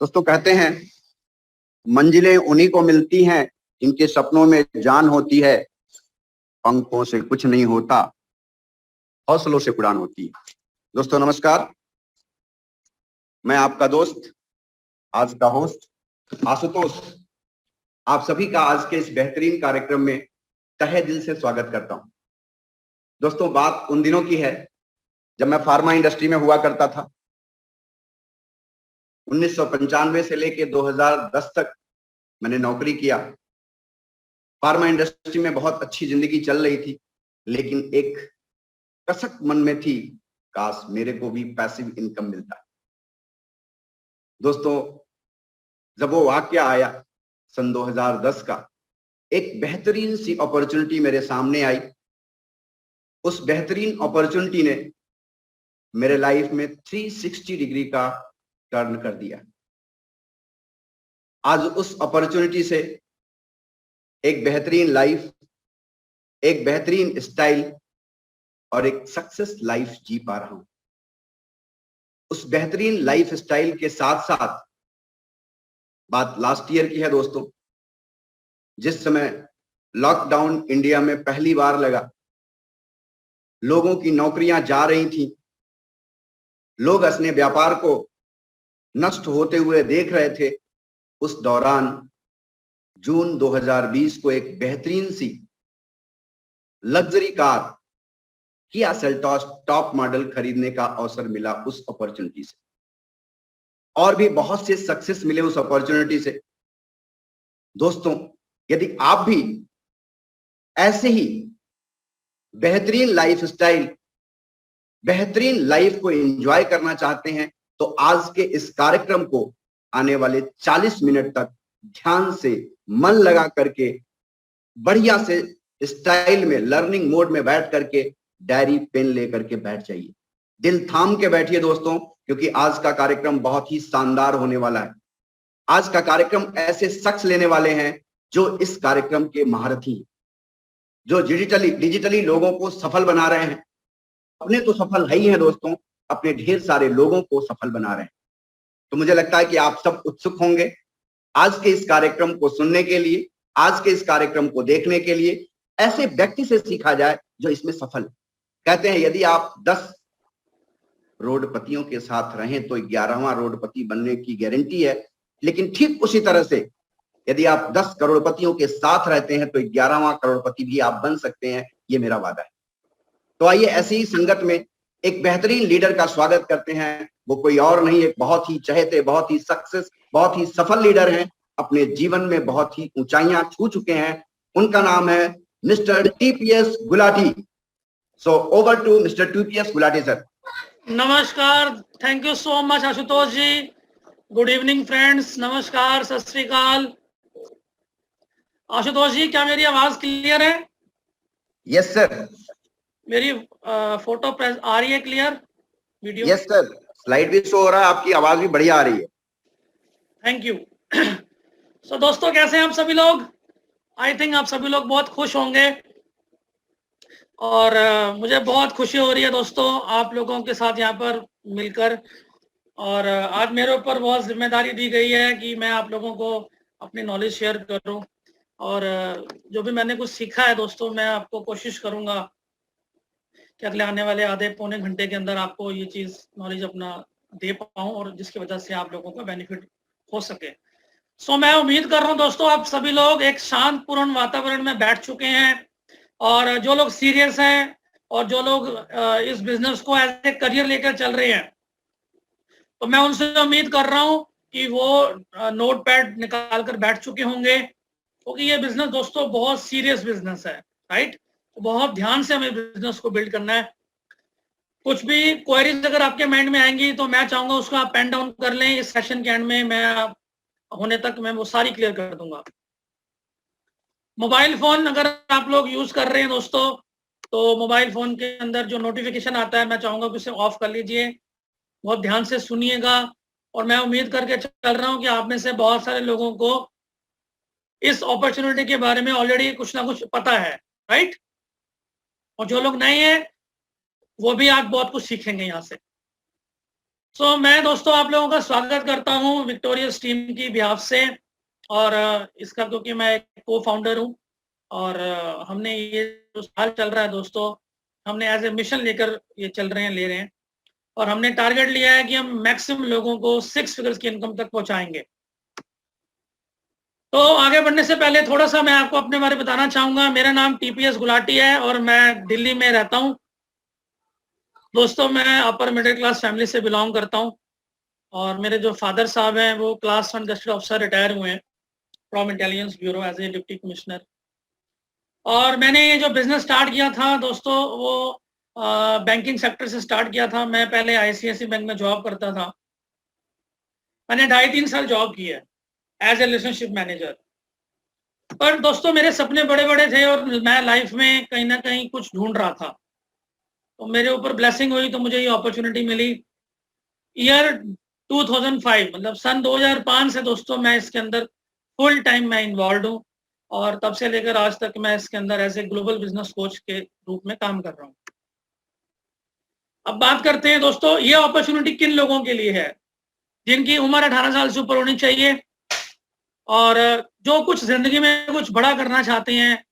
दोस्तों कहते हैं मंजिलें उन्हीं को मिलती हैं जिनके सपनों में जान होती है। पंखों से कुछ नहीं होता, हौसलों से उड़ान होती है। दोस्तों नमस्कार, मैं आपका दोस्त, आज का होस्ट आशुतोष, आप सभी का आज के इस बेहतरीन कार्यक्रम में तहे दिल से स्वागत करता हूं। दोस्तों बात उन दिनों की है जब मैं फार्मा इंडस्ट्री में हुआ करता था। 1995 से लेके 2010 तक मैंने नौकरी किया। फार्मा इंडस्ट्री में बहुत अच्छी जिंदगी चल रही थी, लेकिन एक कसक मन में थी, काश मेरे को भी पैसिव इनकम मिलता। दोस्तों जब वो वाकया आया सन 2010 का, एक बेहतरीन सी अपॉर्चुनिटी मेरे सामने आई। उस बेहतरीन अपॉर्चुनिटी ने मेरे लाइफ में 360 डिग्री का टर्न कर दिया। आज उस अपॉर्चुनिटी से एक बेहतरीन लाइफ, एक बेहतरीन स्टाइल और एक सक्सेस लाइफ जी पा रहा हूं। उस बेहतरीन लाइफ स्टाइल के साथ साथ बात लास्ट ईयर की है दोस्तों, जिस समय लॉकडाउन इंडिया में पहली बार लगा, लोगों की नौकरियां जा रही थी, लोग अपने व्यापार को नष्ट होते हुए देख रहे थे। उस दौरान जून 2020 को एक बेहतरीन सी luxury car Kia Seltos top model खरीदने का अवसर मिला उस अपॉर्चुनिटी से, और भी बहुत से सक्सेस मिले उस अपॉर्चुनिटी से। दोस्तों यदि आप भी ऐसे ही बेहतरीन लाइफ स्टाइल, बेहतरीन लाइफ को एंजॉय करना चाहते हैं, तो आज के इस कार्यक्रम को आने वाले 40 मिनट तक ध्यान से मन लगा करके बढ़िया से स्टाइल में लर्निंग मोड में बैठ करके डायरी पेन लेकर के बैठ जाइए। दिल थाम के बैठिए दोस्तों, क्योंकि आज का कार्यक्रम बहुत ही शानदार होने वाला है। आज का कार्यक्रम ऐसे शख्स लेने वाले हैं जो इस कार्यक्रम के महारथी हैं, जो डिजिटली लोगों को सफल बना रहे हैं। अपने तो सफल है ही हैं दोस्तों, अपने ढेर सारे लोगों को सफल बना रहे हैं। तो मुझे लगता है कि आप सब उत्सुक होंगे आज के इस कार्यक्रम को सुनने के लिए, आज के इस कार्यक्रम को देखने के लिए। ऐसे व्यक्ति से सीखा जाए जो इसमें सफल है। कहते हैं यदि आप 10 रोडपतियों के साथ रहें तो 11वां रोडपति बनने की गारंटी है, लेकिन ठीक उसी तरह से यदि आप 10 करोड़पतियों के साथ रहते हैं तो 11वां करोड़पति भी आप बन सकते हैं, ये मेरा वादा है। तो आइए ऐसी ही संगत में एक बेहतरीन लीडर का स्वागत करते हैं। वो कोई और नहीं, एक बहुत ही चहेते, बहुत ही सक्सेस, बहुत ही सफल लीडर हैं, अपने जीवन में बहुत ही ऊंचाइयां छू चुके हैं। उनका नाम है mister TPS Gulati. So over to mister TPS Gulati sir. नमस्कार, thank you so much Ashutosh ji. Good evening friends, नमस्कार, सत श्री अकाल। आशुतोष जी, क्या मेरी आवाज क्लियर है? Yes sir. मेरी फोटो आ रही है clear? Video? Yes sir, slide भी शो हो रहा है, आपकी आवाज भी बढ़िया आ रही है। Thank you. सो दोस्तों कैसे हैं आप सभी लोग? आई थिंक आप सभी लोग बहुत खुश होंगे, और मुझे बहुत खुशी हो रही है दोस्तों आप लोगों के साथ यहाँ पर मिलकर। और आज मेरे ऊपर बहुत जिम्मेदारी दी गई है कि मैं आप लोगों को अपनी नॉलेज शेयर करूं, और जो भी मैंने कुछ सीखा है दोस्तों, मैं आपको कोशिश करूंगा कि अगले आने वाले आधे पौने घंटे के अंदर आपको ये चीज़ नॉलेज अपना दे पाऊँ, और जिसकी वजह से आप लोगों को बेनिफिट हो सके। सो मैं उम्मीद कर रहा हूँ दोस्तों आप सभी लोग एक शांतपूर्ण वातावरण में बैठ चुके हैं, और जो लोग सीरियस हैं और जो लोग इस बिजनेस को एज ए करियर लेकर चल रहे हैं, तो मैं उनसे उम्मीद कर रहा हूँ कि वो नोट पैड निकाल कर बैठ चुके होंगे, क्योंकि ये बिजनेस दोस्तों बहुत सीरियस बिजनेस है, राइट? तो बहुत ध्यान से हमें बिजनेस को बिल्ड करना है। कुछ भी क्वेरीज अगर आपके माइंड में आएंगी तो मैं चाहूंगा उसको आप पेन डाउन कर लें। इस सेशन के एंड में मैं होने तक मैं वो सारी क्लियर कर दूंगा। मोबाइल फोन अगर आप लोग यूज कर रहे हैं दोस्तों, तो मोबाइल फोन के अंदर जो नोटिफिकेशन आता है मैं चाहूंगा कि उसे ऑफ कर लीजिए। बहुत ध्यान से सुनिएगा, और मैं उम्मीद करके चल रहा हूं कि आप में से बहुत सारे लोगों को इस अपॉर्चुनिटी के बारे में ऑलरेडी कुछ ना कुछ पता है, राइट? और जो लोग नए हैं वो भी आज बहुत कुछ सीखेंगे यहाँ से। मैं दोस्तों आप लोगों का स्वागत करता हूं विक्टोरियस टीम की बिहाफ से, और इसका क्योंकि मैं एक को फाउंडर हूं, और हमने ये जो साल चल रहा है दोस्तों, हमने एज ए मिशन लेकर ये ले रहे हैं, और हमने टारगेट लिया है कि हम मैक्सिमम लोगों को 6 फिगर्स की इनकम तक पहुंचाएंगे। तो आगे बढ़ने से पहले थोड़ा सा मैं आपको अपने बारे में बताना चाहूंगा। मेरा नाम टीपीएस गुलाटी है और मैं दिल्ली में रहता हूं। दोस्तों मैं अपर मिडिल क्लास फैमिली से बिलोंग करता हूं, और मेरे जो फादर साहब हैं वो क्लास 1 गस्टेड ऑफिसर रिटायर हुए हैं from intelligence bureau as a deputy commissioner. और मैंने ये जो बिजनेस स्टार्ट किया था दोस्तों, वो बैंकिंग सेक्टर से स्टार्ट किया था। मैं पहले आईसीआईसी बैंक में जॉब करता था। मैंने 2.5-3 साल जॉब की है एज ए रिलेशनशिप मैनेजर। पर दोस्तों मेरे सपने बड़े बड़े थे और मैं लाइफ में कहीं ना कहीं कुछ ढूंढ रहा था, तो मेरे ऊपर ब्लेसिंग हुई, तो मुझे ये अपॉर्चुनिटी मिली। ईयर 2005 मतलब सन 2005 से दोस्तों मैं इसके अंदर फुल टाइम मैं इन्वॉल्व हूँ, और तब से लेकर आज तक मैं इसके अंदर as a global business coach के रूप में काम कर रहा हूँ। अब बात करते हैं दोस्तों, ये अपॉर्चुनिटी किन लोगों के लिए है? जिनकी उम्र 18 साल से ऊपर होनी चाहिए, और जो कुछ जिंदगी में कुछ बड़ा करना चाहते हैं।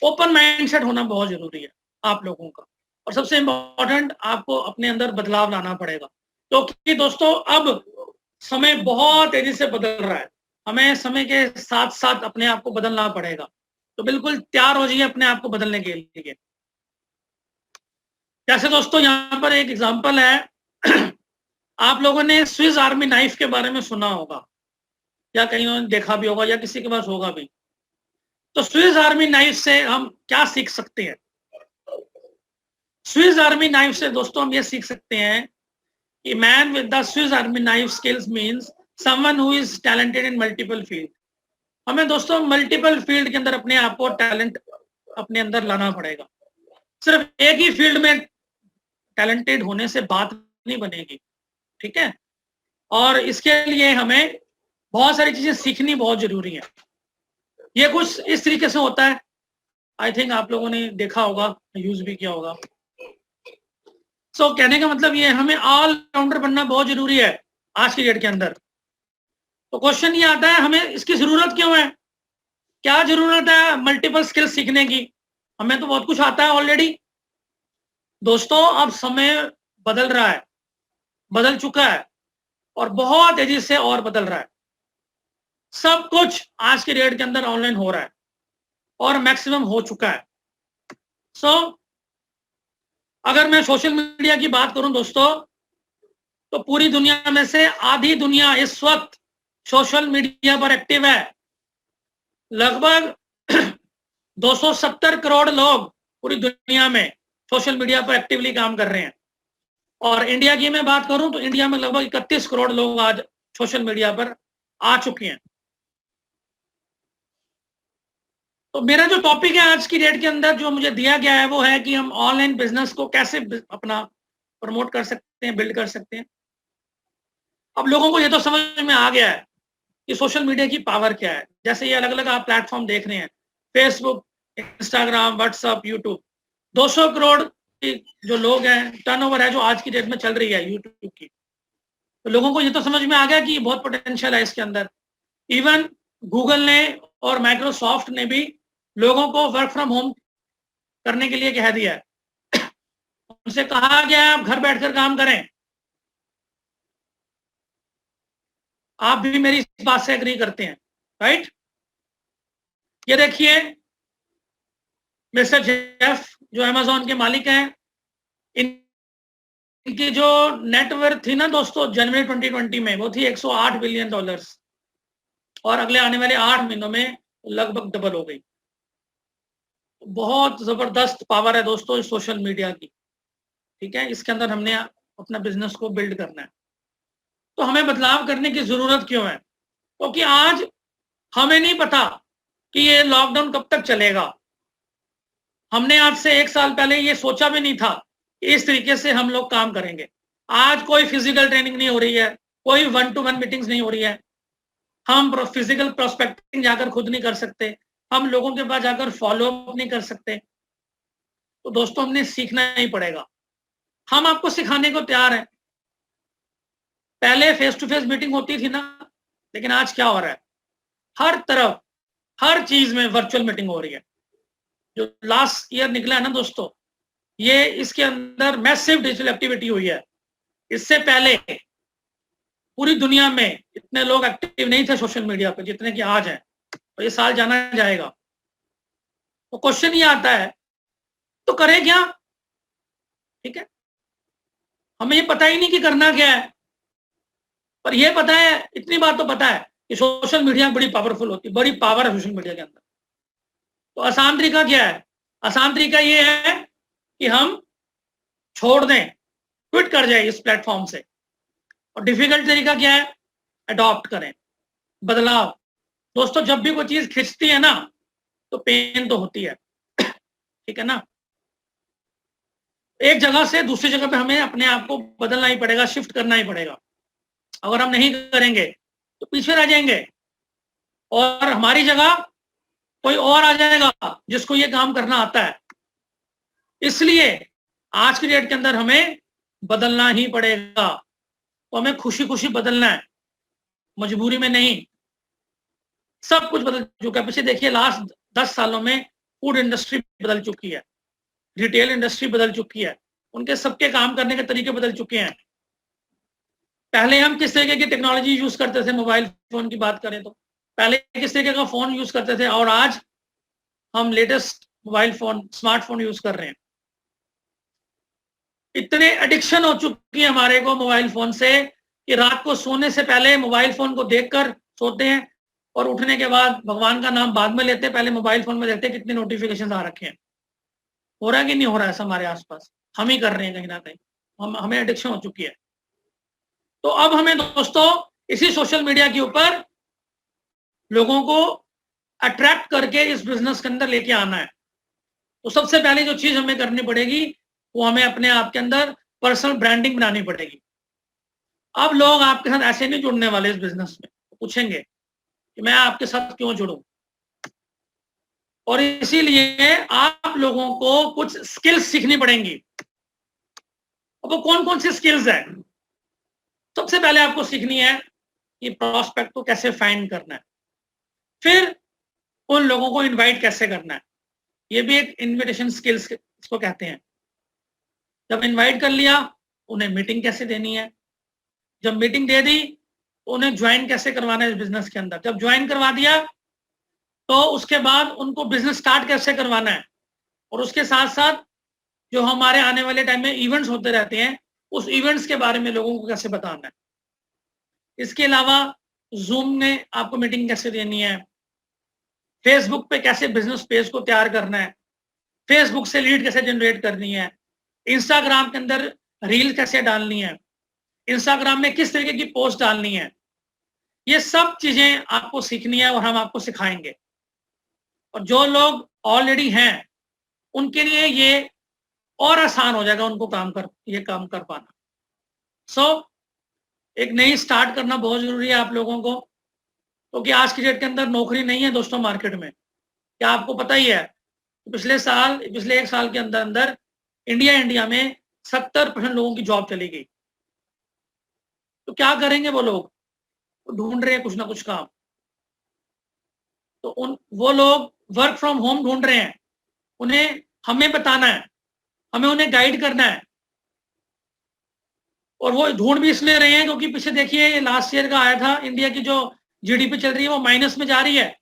ओपन माइंडसेट होना बहुत जरूरी है आप लोगों का, और सबसे इम्पोर्टेंट आपको अपने अंदर बदलाव लाना पड़ेगा, क्योंकि दोस्तों अब समय बहुत तेजी से बदल रहा है। हमें समय के साथ साथ अपने आप को बदलना पड़ेगा, तो बिल्कुल तैयार हो जाइए अपने आप को बदलने के लिए। जैसे दोस्तों यहाँ पर एक एग्जांपल है आप लोगों ने स्विस आर्मी नाइफ के बारे में सुना होगा, या कहीं देखा भी होगा, या किसी के पास होगा भी। तो स्विस आर्मी नाइफ से हम क्या सीख सकते हैं? स्विस आर्मी नाइफ से दोस्तों हम ये सीख सकते हैं कि man with the Swiss army knife skills means someone who is talented in multiple field. हमें दोस्तों मल्टीपल फील्ड के अंदर अपने आप को टैलेंट अपने अंदर लाना पड़ेगा। सिर्फ एक ही फील्ड में टैलेंटेड होने से बात नहीं बनेगी, ठीक है? और इसके लिए हमें बहुत सारी चीजें सीखनी बहुत जरूरी है। ये कुछ इस तरीके से होता है, आई थिंक आप लोगों ने देखा होगा, यूज भी किया होगा। कहने का मतलब ये हमें ऑलराउंडर बनना बहुत जरूरी है आज की डेट के अंदर। तो क्वेश्चन ये आता है, हमें इसकी जरूरत क्यों है? क्या जरूरत है मल्टीपल स्किल सीखने की? हमें तो बहुत कुछ आता है ऑलरेडी। दोस्तों अब समय बदल रहा है, बदल चुका है, और बहुत तेजी से और बदल रहा है। सब कुछ आज के डेट के अंदर ऑनलाइन हो रहा है, और मैक्सिमम हो चुका है। अगर मैं सोशल मीडिया की बात करूं दोस्तों, तो पूरी दुनिया में से आधी दुनिया इस वक्त सोशल मीडिया पर एक्टिव है। लगभग 270 करोड़ लोग पूरी दुनिया में सोशल मीडिया पर एक्टिवली काम कर रहे हैं। और इंडिया की मैं बात करूं तो इंडिया में लगभग 31 करोड़ लोग आज सोशल मीडिया पर आ चुके हैं। तो मेरा जो टॉपिक है आज की डेट के अंदर जो मुझे दिया गया है वो है कि हम ऑनलाइन बिजनेस को कैसे अपना प्रमोट कर सकते हैं, बिल्ड कर सकते हैं। अब लोगों को ये तो समझ में आ गया है कि सोशल मीडिया की पावर क्या है। जैसे ये अलग अलग आप प्लेटफॉर्म देख रहे हैं, Facebook, Instagram, WhatsApp, YouTube. 200 crore जो लोग हैं, टर्नओवर है जो आज की डेट में चल रही है यूट्यूब की। तो लोगों को ये तो समझ में आ गया कि बहुत पोटेंशियल है इसके अंदर। इवन गूगल ने और माइक्रोसॉफ्ट ने भी लोगों को वर्क फ्रॉम होम करने के लिए कह दिया है। उनसे कहा गया है आप घर बैठकर काम करें। आप भी मेरी इस बात से एग्री करते हैं, राइट? ये देखिए मिस्टर जेफ जो अमेज़न के मालिक हैं, इनकी जो नेटवर्थ थी ना दोस्तों जनवरी 2020 में, वो थी $108 बिलियन, और अगले आने वाले 8 महीनों में लगभग डबल हो गई। बहुत जबरदस्त पावर है दोस्तों इस सोशल मीडिया की, ठीक है? इसके अंदर हमने अपना बिजनेस को बिल्ड करना है। तो हमें बदलाव करने की जरूरत क्यों है? क्योंकि आज हमें नहीं पता कि ये लॉकडाउन कब तक चलेगा। हमने आज से 1 साल पहले ये सोचा भी नहीं था कि इस तरीके से हम लोग काम करेंगे। आज कोई फिजिकल ट्रेनिंग नहीं हो रही है, कोई 1-to-1 मीटिंग्स नहीं हो रही है। हम फिजिकल प्रोस्पेक्टिंग जाकर खुद नहीं कर सकते, हम लोगों के पास जाकर फॉलो अप नहीं कर सकते। तो दोस्तों हमने सीखना ही पड़ेगा। हम आपको सिखाने को तैयार हैं, पहले फेस टू फेस मीटिंग होती थी ना, लेकिन आज क्या हो रहा है, हर तरफ हर चीज में वर्चुअल मीटिंग हो रही है। जो लास्ट ईयर निकला है ना दोस्तों, ये इसके अंदर मैसिव डिजिटल एक्टिविटी हुई है। इससे पहले पूरी दुनिया में इतने लोग एक्टिव नहीं थे सोशल मीडिया पे जितने कि आज हैं, और ये साल जाना जाएगा। तो क्वेश्चन ये आता है, तो करें क्या? ठीक है, हमें ये पता ही नहीं कि करना क्या है, पर ये पता है, इतनी बात तो पता है कि सोशल मीडिया बड़ी पावरफुल होती है, बड़ी पावर है सोशल मीडिया के अंदर। तो आसान तरीका क्या है? आसान तरीका ये है कि हम छोड़ दें, क्विट कर जाए इस प्लेटफॉर्म से। और डिफिकल्ट तरीका क्या है? अडॉप्ट करें, बदलाव। दोस्तों, जब भी कोई चीज खिंचती है ना, तो पेन तो होती है, ठीक है ना। एक जगह से दूसरी जगह पे हमें अपने आप को बदलना ही पड़ेगा, शिफ्ट करना ही पड़ेगा। अगर हम नहीं करेंगे तो पीछे रह जाएंगे, और हमारी जगह कोई और आ जाएगा जिसको ये काम करना आता है। इसलिए आज की डेट के अंदर हमें बदलना ही पड़ेगा, तो हमें खुशी खुशी बदलना है, मजबूरी में नहीं। सब कुछ बदल चुका है। पीछे देखिए, लास्ट 10 सालों में फूड इंडस्ट्री बदल चुकी है, रिटेल इंडस्ट्री बदल चुकी है, उनके सबके काम करने के तरीके बदल चुके हैं। पहले हम किस तरीके की टेक्नोलॉजी यूज करते थे, मोबाइल फोन की बात करें तो पहले किस तरीके का फोन यूज करते थे, और आज हम latest mobile phone, smartphone use कर रहे हैं। इतने एडिक्शन हो चुकी है हमारे को मोबाइल फोन से कि रात को सोने से पहले मोबाइल फोन को देखकर सोते हैं, और उठने के बाद भगवान का नाम बाद में लेते हैं, पहले मोबाइल फोन में देखते हैं कितने नोटिफिकेशन आ रखे हैं। हो रहा है कि नहीं हो रहा है ऐसा हमारे आसपास? हम ही कर रहे हैं कहीं ना कहीं, हमें एडिक्शन हो चुकी है। तो अब हमें दोस्तों इसी सोशल मीडिया के ऊपर लोगों को अट्रैक्ट करके इस बिजनेस के अंदर लेके आना है। तो सबसे पहले जो चीज हमें करनी पड़ेगी, वो हमें अपने आप के अंदर पर्सनल ब्रांडिंग बनानी पड़ेगी। अब लोग आपके साथ ऐसे नहीं जुड़ने वाले इस बिजनेस में, पूछेंगे कि मैं आपके साथ क्यों जुड़ूं, और इसीलिए आप लोगों को कुछ स्किल्स सीखनी पड़ेंगी। अब वो कौन कौन सी स्किल्स है? सबसे पहले आपको सीखनी है कि प्रॉस्पेक्ट को कैसे फाइंड करना है, फिर उन लोगों को इनवाइट कैसे करना है। ये भी एक इनविटेशन स्किल्स इसको कहते हैं। जब इनवाइट कर लिया, उन्हें मीटिंग कैसे देनी है, जब मीटिंग दे दी तो उन्हें ज्वाइन कैसे करवाना है इस बिजनेस के अंदर, जब ज्वाइन करवा दिया तो उसके बाद उनको बिजनेस स्टार्ट कैसे करवाना है, और उसके साथ साथ जो हमारे आने वाले टाइम में इवेंट्स होते रहते हैं, उस इवेंट्स के बारे में लोगों को कैसे बताना है। इसके अलावा जूम में आपको मीटिंग कैसे देनी है, फेसबुक पे कैसे बिजनेस पेज को तैयार करना है, फेसबुक से लीड कैसे जनरेट करनी है, इंस्टाग्राम के अंदर रील कैसे डालनी है, इंस्टाग्राम में किस तरीके की पोस्ट डालनी है। ये सब चीजें आपको सीखनी है और हम आपको सिखाएंगे। और जो लोग ऑलरेडी हैं उनके लिए ये और आसान हो जाएगा, उनको काम कर पाना। सो एक नई स्टार्ट करना बहुत जरूरी है आप लोगों को, क्योंकि आज की डेट के अंदर नौकरी नहीं है दोस्तों मार्केट में। क्या आपको पता ही है, पिछले एक साल के अंदर इंडिया में 70% लोगों की जॉब चली गई। तो क्या करेंगे वो लोग? ढूंढ रहे हैं कुछ ना कुछ काम। तो वो लोग वर्क फ्रॉम होम ढूंढ रहे हैं, उन्हें हमें बताना है, हमें उन्हें गाइड करना है। और वो ढूंढ भी इसलिए रहे हैं क्योंकि पीछे देखिए लास्ट ईयर का आया था, इंडिया की जो जीडीपी चल रही है वो माइनस में जा रही है।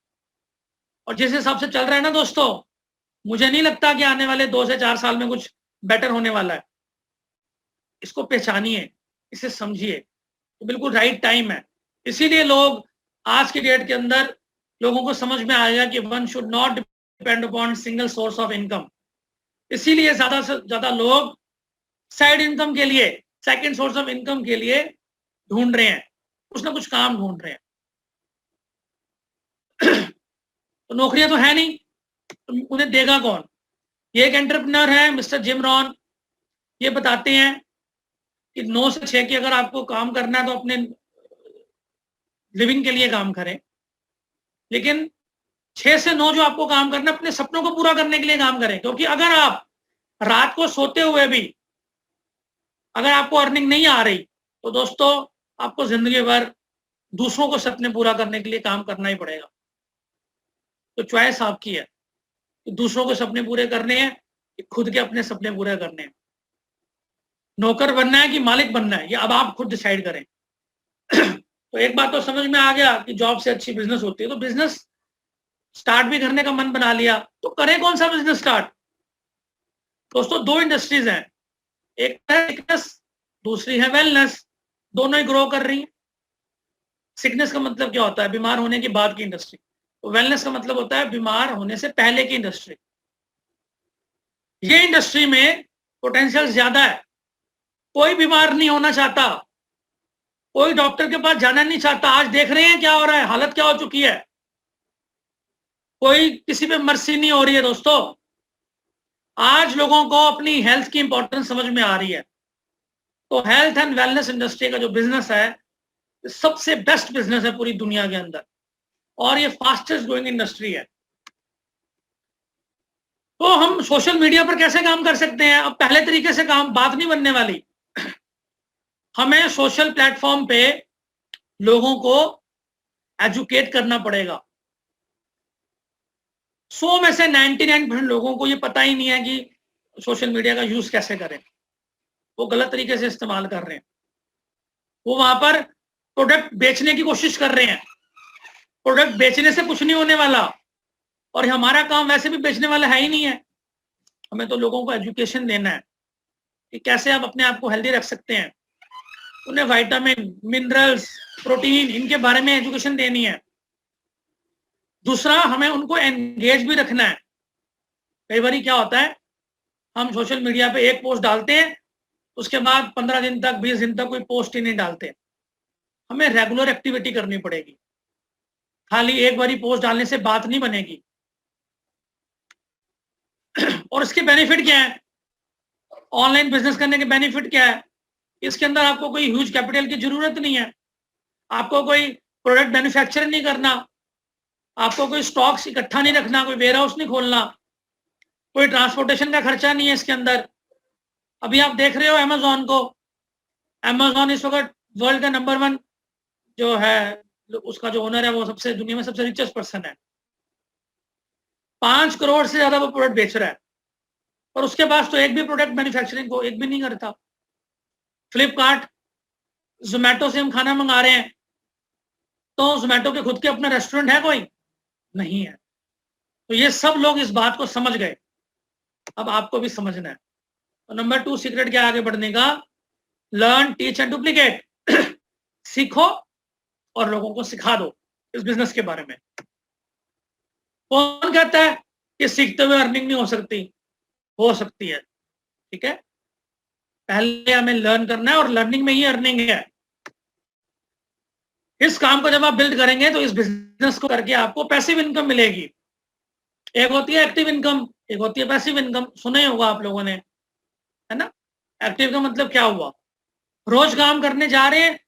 और जिस हिसाब से चल रहा है ना दोस्तों, मुझे नहीं लगता कि आने वाले 2 से 4 साल में कुछ बेटर होने वाला है। इसको पहचानिए, इसे समझिए, तो बिल्कुल राइट टाइम है। इसीलिए लोग आज की डेट के अंदर लोगों को समझ में आएगा कि one should not depend upon single source of income. इसीलिए ज्यादा से ज्यादा लोग साइड इनकम के लिए, सेकंड सोर्स ऑफ इनकम के लिए ढूंढ रहे हैं, कुछ ना कुछ काम ढूंढ रहे हैं। तो नौकरियां तो है नहीं, तो उन्हें देगा कौन? ये एक एंटरप्रेन्योर है मिस्टर जिम रॉन, ये बताते हैं कि 9 से 6 की अगर आपको काम करना है तो अपने लिविंग के लिए काम करें, लेकिन 6 से 9 जो आपको काम करना है अपने सपनों को पूरा करने के लिए काम करें। क्योंकि अगर आप रात को सोते हुए भी अगर आपको अर्निंग नहीं आ रही, तो दोस्तों आपको जिंदगी भर दूसरों को सपने पूरा करने के लिए काम करना ही पड़ेगा। तो चॉइस आपकी है कि दूसरों के सपने पूरे करने हैं कि खुद के अपने सपने पूरे करने हैं। नौकर बनना है कि मालिक बनना है, ये अब आप खुद डिसाइड करें। तो एक बात तो समझ में आ गया कि जॉब से अच्छी बिजनेस होती है। तो बिजनेस स्टार्ट भी करने का मन बना लिया, तो करें कौन सा बिजनेस स्टार्ट? दोस्तों, दो इंडस्ट्रीज हैं, एक है सिकनेस, दूसरी है वेलनेस। दोनों ही ग्रो कर रही हैं। सिकनेस का मतलब क्या होता है? बीमार होने के बाद की इंडस्ट्री। तो वेलनेस का मतलब होता है बीमार होने से पहले की इंडस्ट्री। ये इंडस्ट्री में पोटेंशियल ज्यादा है। कोई बीमार नहीं होना चाहता, कोई डॉक्टर के पास जाना नहीं चाहता। आज देख रहे हैं क्या हो रहा है, हालत क्या हो चुकी है। कोई किसी पे मर्सी नहीं हो रही है दोस्तों। आज लोगों को अपनी हेल्थ की इंपॉर्टेंस समझ में आ रही है। तो हेल्थ एंड वेलनेस इंडस्ट्री का जो बिजनेस है, सबसे बेस्ट बिजनेस है पूरी दुनिया के अंदर, और ये फास्टेस्ट ग्रोइंग इंडस्ट्री है। तो हम सोशल मीडिया पर कैसे काम कर सकते हैं? अब पहले तरीके से काम बात नहीं बनने वाली। हमें सोशल प्लेटफॉर्म पे लोगों को एजुकेट करना पड़ेगा। 100 में से 99% लोगों को ये पता ही नहीं है कि सोशल मीडिया का यूज कैसे करें। वो गलत तरीके से इस्तेमाल कर रहे हैं। वो वहां पर प्रोडक्ट बेचने की कोशिश कर रहे हैं। प्रोडक्ट बेचने से कुछ नहीं होने वाला, और हमारा काम वैसे भी बेचने वाला है ही नहीं है। हमें तो लोगों को एजुकेशन देना है कि कैसे आप अपने आप को हेल्दी रख सकते हैं। उन्हें विटामिन, मिनरल्स, प्रोटीन, इनके बारे में एजुकेशन देनी है। दूसरा, हमें उनको एंगेज भी रखना है। कई बार क्या होता है, हम सोशल मीडिया पे एक पोस्ट डालते हैं, उसके बाद 15 दिन तक, 20 दिन तक कोई पोस्ट ही नहीं डालते। हमें रेगुलर एक्टिविटी करनी पड़ेगी। खाली एक बारी पोस्ट डालने से बात नहीं बनेगी। और इसके बेनिफिट क्या है? ऑनलाइन बिजनेस करने के बेनिफिट क्या है? इसके अंदर आपको कोई ह्यूज कैपिटल की जरूरत नहीं है। आपको कोई प्रोडक्ट मैन्युफैक्चर नहीं करना, आपको कोई स्टॉक्स इकट्ठा नहीं रखना, कोई वेयर हाउस नहीं खोलना, कोई ट्रांसपोर्टेशन का खर्चा नहीं है इसके अंदर। अभी आप देख रहे हो अमेजोन को। अमेजोन इस वक्त वर्ल्ड का नंबर 1 जो है, उसका जो ओनर है, वो सबसे दुनिया में सबसे रिचेस्ट पर्सन है। 5 करोड़ से ज्यादा वो प्रोडक्ट बेच रहा है, और उसके पास तो एक भी प्रोडक्ट मैन्युफैक्चरिंग को एक भी नहीं करता। फ्लिपकार्ट, जोमेटो से हम खाना मंगा रहे हैं, तो जोमेटो के खुद के अपना रेस्टोरेंट है कोई? नहीं है। तो ये सब लोग इस बात को समझ गए। अब आपको भी समझना है। तो नंबर 2 सीक्रेट क्या आगे बढ़ने का? Learn, teach and duplicate. सीखो और लोगों को सिखा दो इस बिजनेस के बारे में। कौन कहता है कि सीखते हुए अर्निंग नहीं हो सकती? हो सकती है, ठीक है। पहले हमें लर्न करना है, और लर्निंग में ही अर्निंग है। इस काम को जब आप बिल्ड करेंगे, तो इस बिजनेस को करके आपको पैसिव इनकम मिलेगी। एक होती है एक्टिव इनकम, एक होती है पैसिव इनकम। सुना ही होगा आप लोगों ने, है ना। एक्टिव का मतलब क्या हुआ? रोज काम करने जा रहे हैं,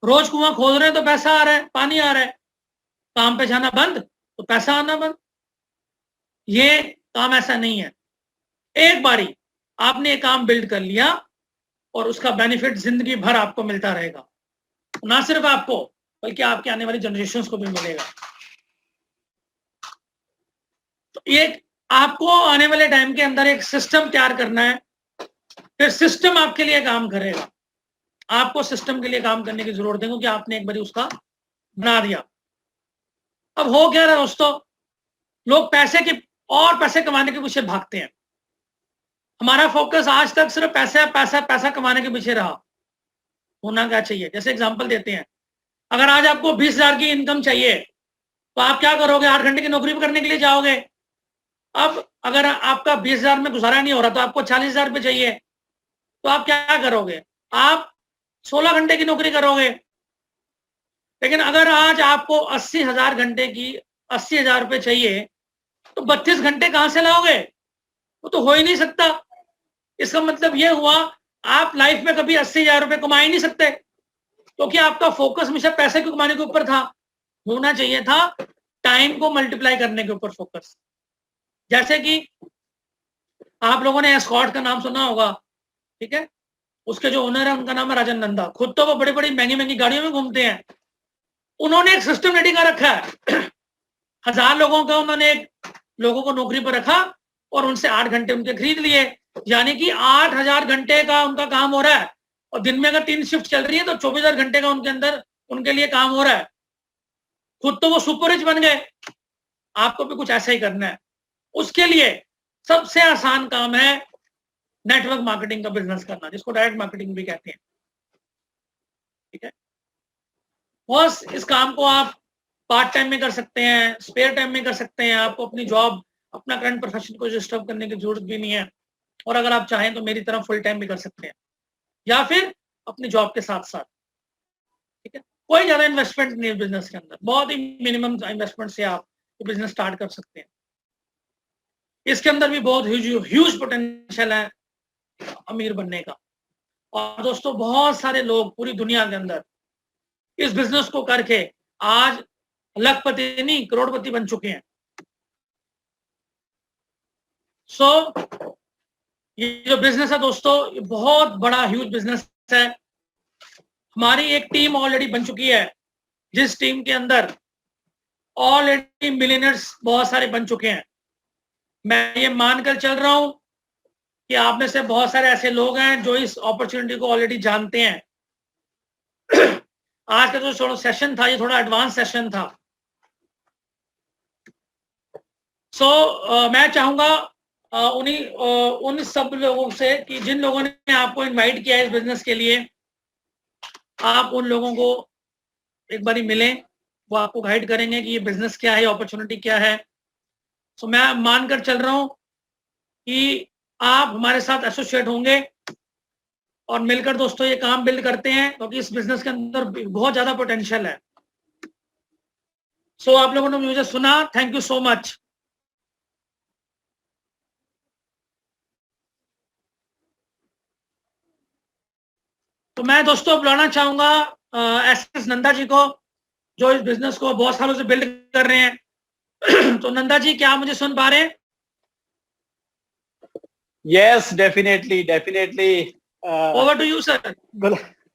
रोज कुआं खोद रहे हैं तो पैसा आ रहा है, पानी आ रहा है। काम पे जाना बंद तो पैसा आना बंद। ये काम ऐसा नहीं है। एक बारी आपने ये काम बिल्ड कर लिया, और उसका बेनिफिट जिंदगी भर आपको मिलता रहेगा। ना सिर्फ आपको, बल्कि आपके आने वाली जनरेशंस को भी मिलेगा। तो ये आपको आने वाले टाइम के अंदर एक सिस्टम तैयार करना है, फिर सिस्टम आपके लिए काम करेगा। आपको सिस्टम के लिए काम करने की जरूरत है, क्योंकि आपने एक बार उसका बना दिया। अब हो क्या रहा दोस्तों, लोग पैसे के और पैसे कमाने के पीछे भागते हैं। हमारा फोकस आज तक सिर्फ पैसा पैसा पैसा कमाने के पीछे रहा। होना क्या चाहिए? जैसे एग्जांपल देते हैं, अगर आज आपको 20,000 की इनकम चाहिए, तो आप क्या करोगे? 8 घंटे की नौकरी करने के लिए जाओगे। अब अगर आपका 20,000 में गुजारा नहीं हो रहा, तो आपको 40,000 रुपये चाहिए, तो आप क्या करोगे? आप 16 घंटे की नौकरी करोगे। लेकिन अगर आज आपको 80,000 घंटे की 80,000 रुपये चाहिए, तो 32 घंटे कहां से लाओगे? वो तो हो ही नहीं सकता। इसका मतलब ये हुआ, आप लाइफ में कभी 80,000 रुपये कमा ही नहीं सकते, क्योंकि आपका फोकस हमेशा पैसे को कमाने के ऊपर था। होना चाहिए था टाइम को मल्टीप्लाई करने के ऊपर फोकस। जैसे कि आप लोगों ने एस्कॉर्ट का नाम सुना होगा, ठीक है। उसके जो ओनर है उनका नाम है राजन नंदा। खुद तो वो बड़ी बड़ी महंगी महंगी गाड़ियों में घूमते हैं। उन्होंने एक सिस्टम रेडी कर रखा है 1000 लोगों का उन्होंने लोगों को नौकरी पर रखा और उनसे 8 घंटे उनके खरीद लिए, यानी कि 8000 घंटे का उनका काम हो रहा है। और दिन में अगर 3 शिफ्ट चल रही है तो 24000 घंटे का उनके अंदर उनके लिए काम हो रहा है। खुद तो वो सुपर रिच बन गए। आपको भी कुछ ऐसा ही करना है। उसके लिए सबसे आसान काम है नेटवर्क मार्केटिंग का बिजनेस करना, जिसको डायरेक्ट मार्केटिंग भी कहते हैं। ठीक है, बस इस काम को आप पार्ट टाइम में कर सकते हैं, स्पेयर टाइम में कर सकते हैं। आपको अपनी जॉब, अपना करंट प्रोफेशन को डिस्टर्ब करने की जरूरत भी नहीं है। और अगर आप चाहें तो मेरी तरह फुल टाइम भी कर सकते हैं, या फिर अपनी जॉब के साथ साथ। ठीक है, कोई ज्यादा इन्वेस्टमेंट नहीं है बिजनेस के अंदर, बहुत ही मिनिमम इन्वेस्टमेंट से आप बिजनेस स्टार्ट कर सकते हैं। इसके अंदर भी बहुत ह्यूज पोटेंशियल है अमीर बनने का। और दोस्तों, बहुत सारे लोग पूरी दुनिया के अंदर इस बिजनेस को करके आज लखपति नहीं करोड़पति बन चुके हैं। सो ये जो बिजनेस है दोस्तों, ये बहुत बड़ा ह्यूज बिजनेस है। हमारी एक टीम ऑलरेडी बन चुकी है, जिस टीम के अंदर ऑलरेडी मिलियनर्स बहुत सारे बन चुके हैं। मैं ये मानकर चल रहा हूं कि आप में से बहुत सारे ऐसे लोग हैं जो इस अपॉर्चुनिटी को ऑलरेडी जानते हैं। आज का जो सेशन था, ये थोड़ा एडवांस सेशन था। मैं चाहूंगा उन सब लोगों से कि जिन लोगों ने आपको इनवाइट किया है इस बिजनेस के लिए, आप उन लोगों को एक बारी मिलें। वो आपको गाइड करेंगे कि ये बिजनेस क्या है, अपॉर्चुनिटी क्या है। मैं मानकर चल रहा हूं कि आप हमारे साथ एसोसिएट होंगे और मिलकर दोस्तों ये काम बिल्ड करते हैं, क्योंकि इस बिजनेस के अंदर बहुत ज्यादा पोटेंशियल है। आप लोगों ने मुझे सुना, थैंक यू सो मच। तो मैं दोस्तों बुलाना चाहूंगा एस नंदा जी को, जो इस बिजनेस को बहुत सालों से बिल्ड कर रहे हैं। तो नंदा जी, क्या आप मुझे सुन पा रहे हैं? Yes, definitely. Over to you, sir.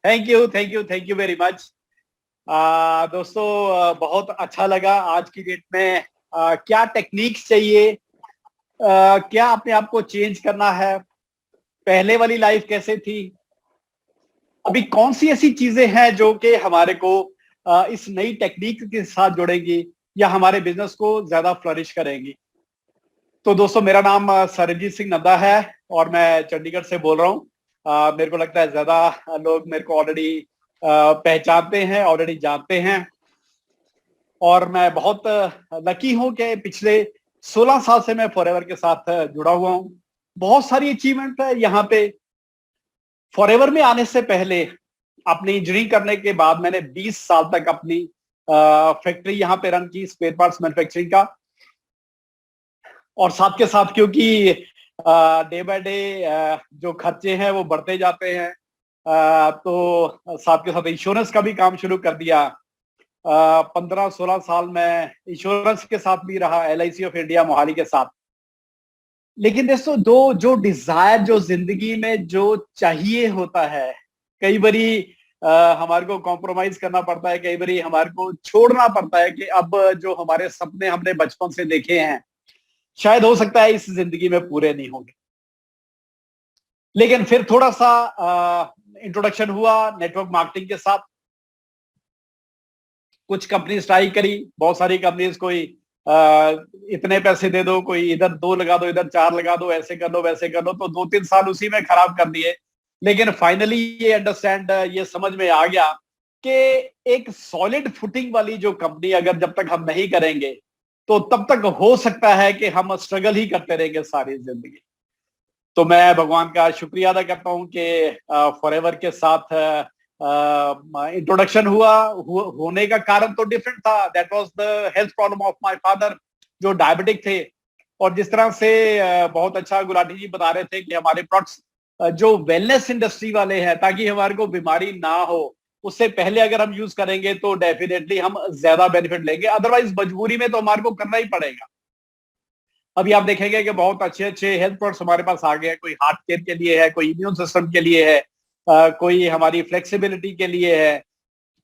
Thank you very much. दोस्तों, बहुत अच्छा लगा आज की डेट में क्या टेक्निक्स चाहिए, क्या अपने आप को चेंज करना है, पहले वाली लाइफ कैसे थी, अभी कौन सी ऐसी चीजें हैं जो कि हमारे को इस नई टेक्निक के साथ जोड़ेंगी या हमारे बिजनेस को ज्यादा फ्लरिश करेंगी। तो दोस्तों, मेरा नाम सरबजीत सिंह नंदा है और मैं चंडीगढ़ से बोल रहा हूँ। मेरे को लगता है ज्यादा लोग मेरे को ऑलरेडी पहचानते हैं, ऑलरेडी जानते हैं। और मैं बहुत लकी हूँ कि पिछले 16 साल से मैं फॉरएवर के साथ जुड़ा हुआ हूँ। बहुत सारी अचीवमेंट है यहाँ पे। फॉरएवर में आने से पहले, अपनी इंजीनियरिंग करने के बाद, मैंने 20 साल तक अपनी फैक्ट्री यहाँ पे रन की, स्पेयर पार्ट्स मैन्युफैक्चरिंग का। और साथ के साथ क्योंकि डे बाय डे जो खर्चे हैं वो बढ़ते जाते हैं, तो साथ के साथ इंश्योरेंस का भी काम शुरू कर दिया। 15-16 साल में इंश्योरेंस के साथ भी रहा, LIC ऑफ इंडिया मोहाली के साथ। लेकिन दोस्तों, जो डिजायर, जो जिंदगी में जो चाहिए होता है, कई बारी हमारे को कॉम्प्रोमाइज करना पड़ता है, कई बारी हमारे को छोड़ना पड़ता है कि अब जो हमारे सपने हमने बचपन से देखे हैं, शायद हो सकता है इस जिंदगी में पूरे नहीं होंगे। लेकिन फिर थोड़ा सा इंट्रोडक्शन हुआ नेटवर्क मार्केटिंग के साथ। कुछ कंपनीज ट्राई करी, बहुत सारी कंपनीज, कोई इतने पैसे दे दो, कोई इधर 2 लगा दो, इधर 4 लगा दो, ऐसे कर लो वैसे कर लो, तो 2-3 साल उसी में खराब कर दिए। लेकिन फाइनली ये समझ में आ गया कि एक सॉलिड फुटिंग वाली जो कंपनी अगर जब तक हम नहीं करेंगे, तो तब तक हो सकता है कि हम स्ट्रगल ही करते रहेंगे सारी जिंदगी। तो मैं भगवान का शुक्रिया अदा करता हूं कि फॉरएवर के साथ इंट्रोडक्शन होने का कारण तो डिफरेंट था। That was the health problem of my father, जो डायबिटिक थे। और जिस तरह से बहुत अच्छा गुलाटी जी बता रहे थे कि हमारे प्रोडक्ट्स जो वेलनेस इंडस्ट्री वाले हैं, ताकि हमारे को बीमारी ना हो, उससे पहले अगर हम यूज करेंगे तो डेफिनेटली हम ज्यादा बेनिफिट लेंगे। अदरवाइज मजबूरी में तो हमारे को करना ही पड़ेगा। अभी आप देखेंगे कि बहुत अच्छे हेल्थ प्रोडक्ट्स हमारे पास आ गए हैं। कोई हार्ट केयर के लिए है, कोई इम्यून सिस्टम के लिए है, कोई हमारी फ्लेक्सिबिलिटी के लिए है,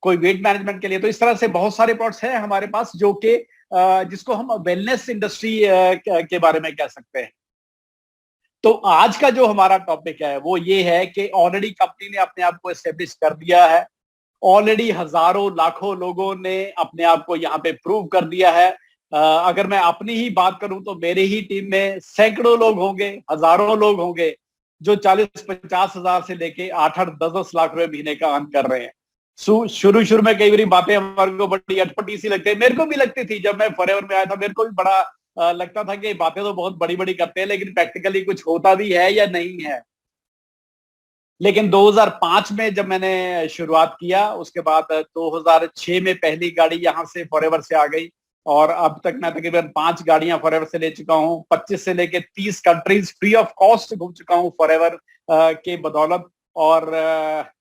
कोई वेट मैनेजमेंट के लिए। तो इस तरह से बहुत सारे प्रोडक्ट्स हैं हमारे पास जो कि जिसको हम वेलनेस इंडस्ट्री के बारे में कह सकते हैं। तो आज का जो हमारा टॉपिक है वो ये है कि ऑलरेडी कंपनी ने अपने आप को एस्टेब्लिश कर दिया है, ऑलरेडी हजारों लाखों लोगों ने अपने आप को यहाँ पे प्रूव कर दिया है। अगर मैं अपनी ही बात करूं तो मेरे ही टीम में सैकड़ों लोग होंगे, हजारों लोग होंगे जो 40-50 हजार से लेके 8-8, 10-10 लाख रुपए महीने का अर्न कर रहे हैं। शुरू शुरू में कई बार बातें हमारे को बड़ी अटपटी सी लगती है, मेरे को भी लगती थी। जब मैं फॉरएवर में आया था मेरे को भी बड़ा लगता था कि बातें तो बहुत बड़ी बड़ी करते हैं लेकिन प्रैक्टिकली कुछ होता भी है या नहीं है। लेकिन 2005 में जब मैंने शुरुआत किया, उसके बाद 2006 में पहली गाड़ी यहाँ से फॉरएवर से आ गई और अब तक मैं तकरीबन 5 गाड़ियां फॉरएवर से ले चुका हूँ। 25 से लेके 30 कंट्रीज फ्री ऑफ कॉस्ट घूम चुका हूँ फॉरएवर के बदौलत, और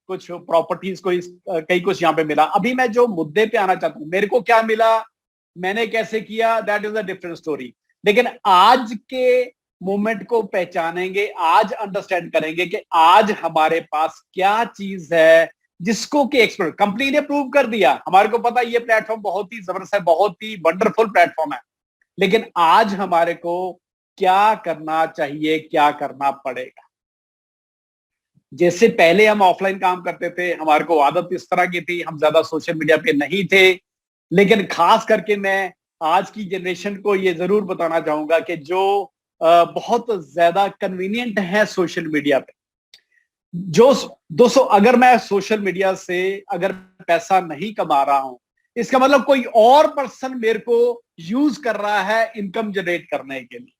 कुछ प्रॉपर्टीज को कई कुछ यहाँ पे मिला। अभी मैं जो मुद्दे पे आना चाहता हूँ, मेरे को क्या मिला, मैंने कैसे किया, that is a different story. लेकिन आज के मोमेंट को पहचानेंगे, आज अंडरस्टैंड करेंगे कि आज हमारे पास क्या चीज है जिसको कि एक्सपर्ट कंपनी ने प्रूव कर दिया। हमारे को पता है ये प्लेटफॉर्म बहुत ही जबरदस्त है, बहुत ही वंडरफुल प्लेटफॉर्म है, लेकिन आज हमारे को क्या करना चाहिए, क्या करना पड़ेगा। जैसे पहले हम ऑफलाइन काम करते थे, हमारे को आदत इस तरह की थी, हम ज्यादा सोशल मीडिया पे नहीं थे। लेकिन खास करके मैं आज की जनरेशन को ये जरूर बताना चाहूंगा कि जो बहुत ज्यादा कन्वीनियंट है सोशल मीडिया पे। जो दोस्तों, अगर मैं सोशल मीडिया से अगर पैसा नहीं कमा रहा हूं, इसका मतलब कोई और पर्सन मेरे को यूज कर रहा है इनकम जनरेट करने के लिए।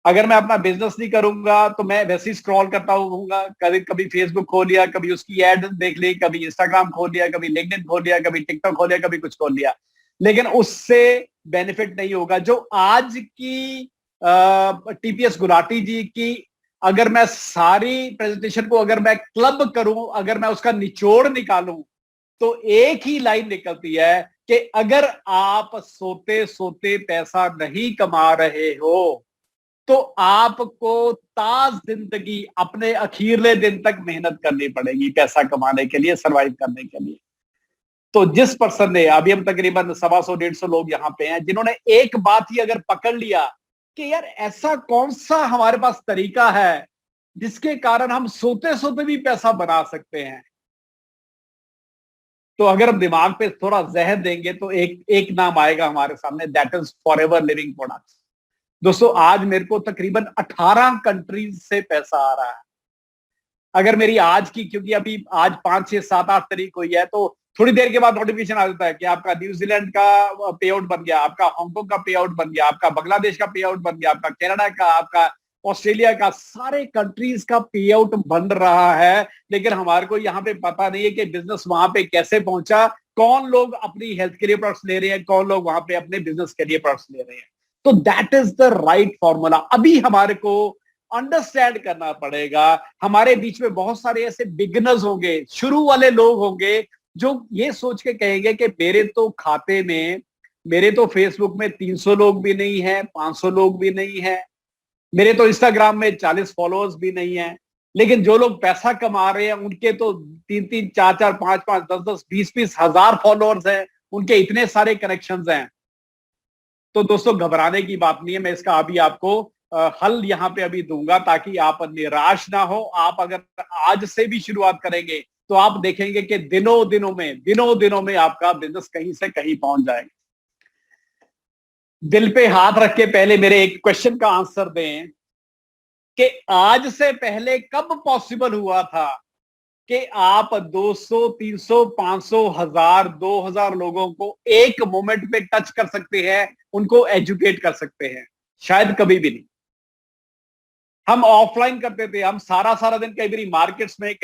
अगर मैं अपना बिजनेस नहीं करूंगा तो मैं वैसे ही स्क्रॉल करता रहूंगा, कभी फेसबुक खोल लिया, कभी उसकी एड देख ली, कभी इंस्टाग्राम खोल लिया, कभी लिंक्डइन खोल लिया, कभी टिकटॉक खोल लिया, कभी कुछ खोल लिया, लेकिन उससे बेनिफिट नहीं होगा। जो आज की टीपीएस गुलाटी जी की अगर मैं सारी प्रेजेंटेशन को अगर मैं क्लब करूं, अगर मैं उसका निचोड़ निकालूं, तो एक ही लाइन निकलती है कि अगर आप सोते सोते पैसा नहीं कमा रहे हो तो आपको ताज जिंदगी अपने अखीरले दिन तक मेहनत करनी पड़ेगी पैसा कमाने के लिए, सरवाइव करने के लिए। तो जिस पर्सन ने, अभी हम तकरीबन 125-150 लोग यहाँ पे हैं, जिन्होंने एक बात ही अगर पकड़ लिया कि यार ऐसा कौन सा हमारे पास तरीका है जिसके कारण हम सोते सोते भी पैसा बना सकते हैं, तो अगर हम दिमाग पे थोड़ा जहर देंगे तो एक नाम आएगा हमारे सामने, that is forever living products. दोस्तों, आज मेरे को तकरीबन 18 कंट्रीज से पैसा आ रहा है। अगर मेरी आज की, क्योंकि अभी आज 5, 6, 7, 8 तारीख हुई है, तो थोड़ी देर के बाद नोटिफिकेशन आ जाता है कि आपका न्यूजीलैंड का पे आउट बन गया, आपका हांगकांग का पे आउट बन गया, आपका बांग्लादेश का पे आउट बन गया, आपका कनाडा का, आपका ऑस्ट्रेलिया का, सारे कंट्रीज का पे आउट बन रहा है। लेकिन हमारे को यहाँ पे पता नहीं है कि बिजनेस वहां पे कैसे पहुंचा, कौन लोग अपनी हेल्थ के लिए प्रोडक्ट्स ले रहे हैं, कौन लोग वहां पे अपने बिजनेस के लिए प्रोडक्ट्स ले रहे हैं। तो that is the right formula. अभी हमारे को अंडरस्टैंड करना पड़ेगा। हमारे बीच में बहुत सारे ऐसे बिगिनर्स होंगे, शुरू वाले लोग होंगे, जो ये सोच के कहेंगे कि मेरे तो खाते में, मेरे तो फेसबुक में 300 लोग भी नहीं है, 500 लोग भी नहीं है, मेरे तो इंस्टाग्राम में 40 फॉलोअर्स भी नहीं है। लेकिन जो लोग पैसा कमा रहे हैं उनके तो 3-3, 4-4, 5-5, 10-10, 20-20 हजार फॉलोअर्स हैं, उनके इतने सारे कनेक्शंस हैं। तो दोस्तों, घबराने की बात नहीं है। मैं इसका अभी आपको हल यहाँ पे अभी दूंगा ताकि आप निराश ना हो। आप अगर आज से भी शुरुआत करेंगे तो आप देखेंगे कि दिनों दिनों में आपका बिजनेस कहीं से कहीं पहुंच जाएगा। दिल पे हाथ रख के पहले मेरे एक क्वेश्चन का आंसर दें कि आज से पहले कब पॉसिबल हुआ था कि आप 200, 300, 500, 1000, 2000 लोगों को एक मोमेंट पे टच कर सकते हैं, उनको एजुकेट कर सकते हैं? शायद कभी भी नहीं। हम ऑफलाइन करते थे, हम सारा दिन कई बारी मार्केट्स में,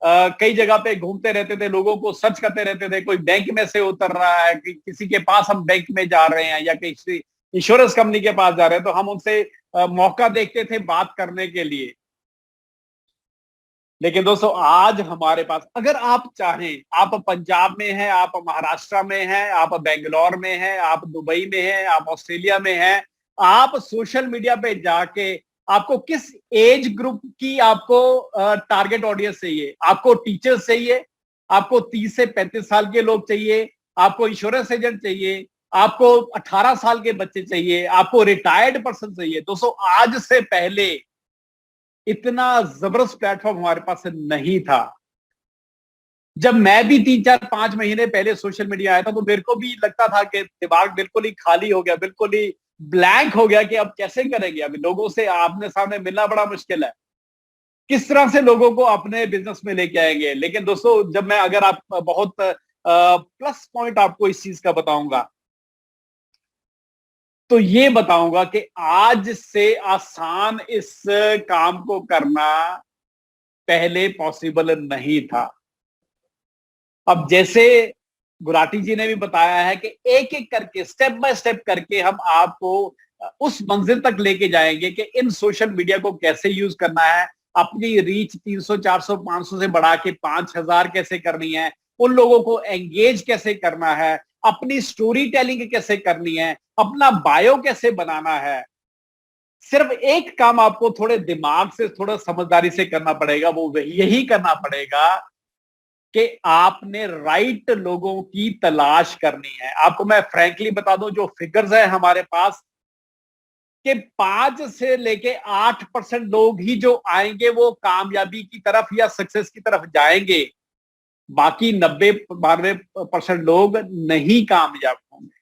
कई जगह पे घूमते रहते थे, लोगों को सर्च करते रहते थे, कोई बैंक में से उतर रहा है, किसी के पास हम बैंक में जा रहे हैं या किसी इंश्योरेंस कंपनी के पास जा रहे हैं, तो हम उनसे मौका देखते थे बात करने के लिए। लेकिन दोस्तों, आज हमारे पास, अगर आप चाहें, आप पंजाब में हैं, आप महाराष्ट्र में हैं, आप बेंगलोर में हैं, आप दुबई में हैं, आप ऑस्ट्रेलिया में हैं, आप सोशल मीडिया पे जाके आपको किस एज ग्रुप की आपको टारगेट ऑडियंस चाहिए। आपको टीचर्स चाहिए, आपको 30 से 35 साल के लोग चाहिए, आपको इंश्योरेंस एजेंट चाहिए, आपको 18 साल के बच्चे चाहिए, आपको रिटायर्ड पर्सन चाहिए। दोस्तों, आज से पहले इतना जबरदस्त प्लेटफॉर्म हमारे पास नहीं था। जब मैं भी 3-4-5 महीने पहले सोशल मीडिया आया था तो मेरे को भी लगता था कि दिमाग बिल्कुल ही खाली हो गया, बिल्कुल ही ब्लैंक हो गया कि अब कैसे करेंगे। अभी लोगों से आमने सामने मिलना बड़ा मुश्किल है, किस तरह से लोगों को अपने बिजनेस में लेके आएंगे। लेकिन दोस्तों, जब मैं अगर आप बहुत प्लस पॉइंट आपको इस चीज का बताऊंगा तो ये बताऊंगा कि आज से आसान इस काम को करना पहले पॉसिबल नहीं था। अब जैसे गुलाटी जी ने भी बताया है कि एक एक करके, स्टेप बाय स्टेप करके हम आपको उस मंजिल तक लेके जाएंगे कि इन सोशल मीडिया को कैसे यूज करना है, अपनी रीच 300, 400, 500 से बढ़ा के 5000 कैसे करनी है, उन लोगों को एंगेज कैसे करना है, अपनी स्टोरी टेलिंग कैसे करनी है, अपना बायो कैसे बनाना है। सिर्फ एक काम आपको थोड़े दिमाग से, थोड़ा समझदारी से करना पड़ेगा, वो यही करना पड़ेगा कि आपने राइट लोगों की तलाश करनी है। आपको मैं फ्रैंकली बता दूं, जो फिगर्स है हमारे पास कि 5 से लेके 8% लोग ही जो आएंगे वो कामयाबी की तरफ या सक्सेस की तरफ जाएंगे। बाकी 90-92% लोग नहीं कामयाब होंगे,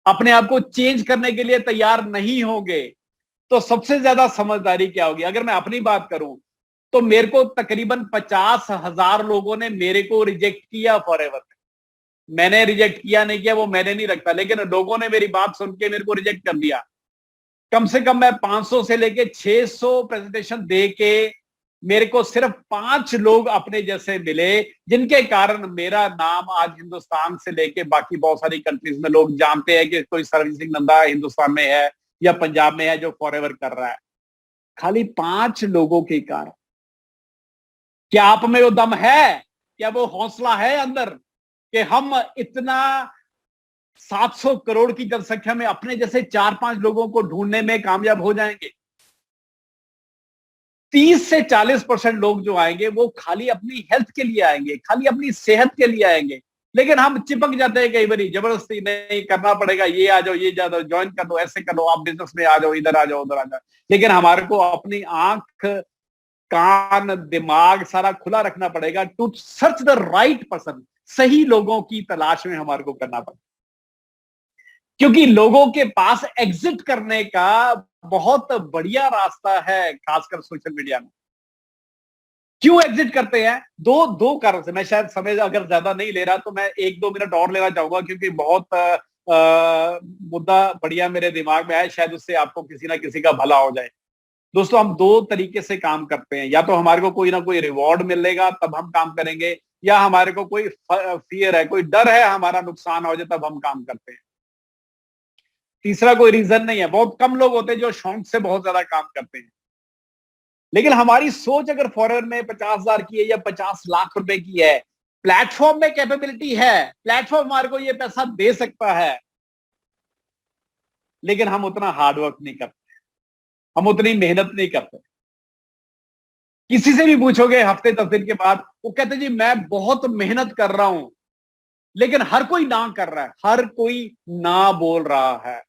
अपने आप को चेंज करने के लिए तैयार नहीं होंगे। तो सबसे ज्यादा समझदारी क्या होगी? अगर मैं अपनी बात करूं तो मेरे को तकरीबन 50,000 लोगों ने मेरे को रिजेक्ट किया फॉरएवर। मैंने रिजेक्ट किया नहीं किया वो मैंने नहीं रखता, लेकिन लोगों ने मेरी बात सुन के मेरे को रिजेक्ट कर दिया। कम से कम मैं 500 से लेके 600 प्रेजेंटेशन दे के मेरे को सिर्फ 5 लोग अपने जैसे मिले, जिनके कारण मेरा नाम आज हिंदुस्तान से लेके बाकी बहुत सारी कंट्रीज में लोग जानते हैं कि कोई सर्विसिंग नंदा हिंदुस्तान में है या पंजाब में है जो फॉरएवर कर रहा है, खाली 5 लोगों के कारण। क्या आप में वो दम है? क्या वो हौसला है अंदर कि हम इतना 700 करोड़ की जनसंख्या में अपने जैसे 4-5 लोगों को ढूंढने में कामयाब हो जाएंगे? 30 से 40% लोग जो आएंगे वो खाली अपनी हेल्थ के लिए आएंगे, खाली अपनी सेहत के लिए आएंगे। लेकिन हम चिपक जाते हैं कई बार, जबरदस्ती नहीं करना पड़ेगा, ये आ जाओ, ये जा जाओ, ज्वाइन कर दो, ऐसे कर लो, आप बिजनेस में आ जाओ, इधर आ जाओ, उधर आ जाओ। लेकिन हमारे को अपनी आंख, कान, दिमाग सारा खुला रखना पड़ेगा to search the right person. सही लोगों की तलाश में हमारे को करना पड़ेगा, क्योंकि लोगों के पास एग्जिट करने का बहुत बढ़िया रास्ता है, खासकर सोशल मीडिया में। क्यों एग्जिट करते हैं? दो कारण से। मैं शायद समय अगर ज्यादा नहीं ले रहा तो मैं 1-2 मिनट और लेना चाहूंगा, क्योंकि बहुत मुद्दा बढ़िया मेरे दिमाग में है, शायद उससे आपको किसी ना किसी का भला हो जाए। दोस्तों, हम 2 तरीके से काम करते हैं। या तो हमारे को कोई ना कोई रिवॉर्ड मिलेगा तब हम काम करेंगे, या हमारे को कोई फियर है, कोई डर है हमारा नुकसान हो जाए तब हम काम करते हैं। तीसरा कोई रीजन नहीं है। बहुत कम लोग होते हैं जो शौक से बहुत ज्यादा काम करते हैं। लेकिन हमारी सोच अगर फॉरेन में 50,000 की है या 50 लाख रुपए की है, प्लेटफॉर्म में कैपेबिलिटी है, प्लेटफॉर्म हमारे को ये पैसा दे सकता है, लेकिन हम उतना हार्डवर्क नहीं करते, हम उतनी मेहनत नहीं करते। किसी से भी पूछोगे हफ्ते 10 दिन के बाद, वो कहते जी मैं बहुत मेहनत कर रहा हूं, लेकिन हर कोई ना कर रहा है, हर कोई ना बोल रहा है।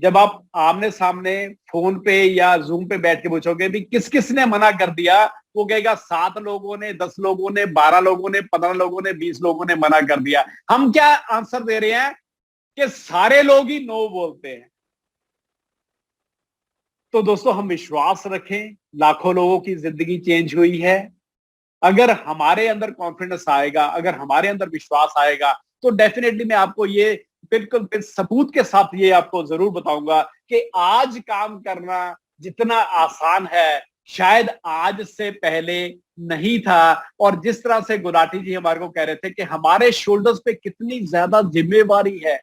जब आप आमने सामने फोन पे या जूम पे बैठ के पूछोगे भी किस किस ने मना कर दिया, वो कहेगा 7 लोगों ने, 10 लोगों ने, 12 लोगों ने, 15 लोगों ने, 20 लोगों ने मना कर दिया। हम क्या आंसर दे रहे हैं कि सारे लोग ही नो बोलते हैं। तो दोस्तों, हम विश्वास रखें, लाखों लोगों की जिंदगी चेंज हुई है। अगर हमारे अंदर कॉन्फिडेंस आएगा, अगर हमारे अंदर विश्वास आएगा, तो डेफिनेटली मैं आपको ये बिल्कुल सबूत के साथ ये आपको जरूर बताऊंगा कि आज काम करना जितना आसान है, शायद आज से पहले नहीं था। और जिस तरह से गुलाटी जी हमारे को कह रहे थे कि हमारे शोल्डर्स पे कितनी ज्यादा जिम्मेवारी है,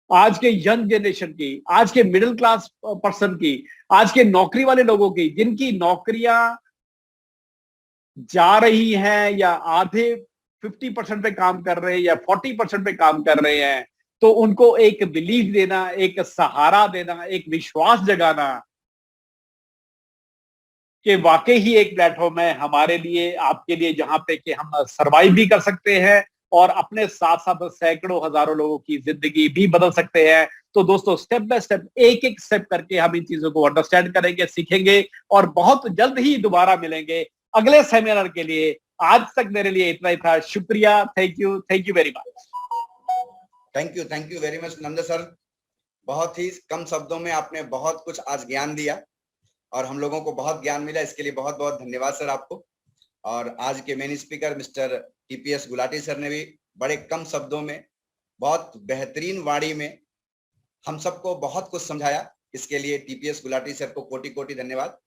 आज के यंग जनरेशन की, आज के मिडिल क्लास पर्सन की, आज के नौकरी वाले लोगों की, जिनकी नौकरियां जा रही हैं या आधे 50% पे काम कर रहे हैं या 40% पे काम कर रहे हैं, तो उनको एक बिलीफ देना, एक सहारा देना, एक विश्वास जगाना, कि वाकई ही एक प्लेटफॉर्म है हमारे लिए, आपके लिए, जहां पे कि हम सरवाइव भी कर सकते हैं और अपने साथ साथ सैकड़ों हजारों लोगों की जिंदगी भी बदल सकते हैं। तो दोस्तों स्टेप बाय स्टेप, एक एक स्टेप करके हम इन चीजों को अंडरस्टैंड करेंगे, सीखेंगे और बहुत जल्द ही दोबारा मिलेंगे अगले सेमिनार के लिए। आज तक मेरे लिए इतना ही था। शुक्रिया, thank you very much. Thank you very much Nand sir. बहुत ही कम शब्दों में आपने बहुत कुछ आज ज्ञान दिया और हम लोगों को बहुत ज्ञान मिला, इसके लिए बहुत बहुत धन्यवाद सर आपको। और आज के main speaker mister TPS Gulati sir ने भी बड़े कम शब्दों में, बहुत बेहतरीन वाणी में हम सबको बहुत कुछ समझाया। इसके लिए टीपीएस गुलाटी सर को कोटि कोटि धन्यवाद।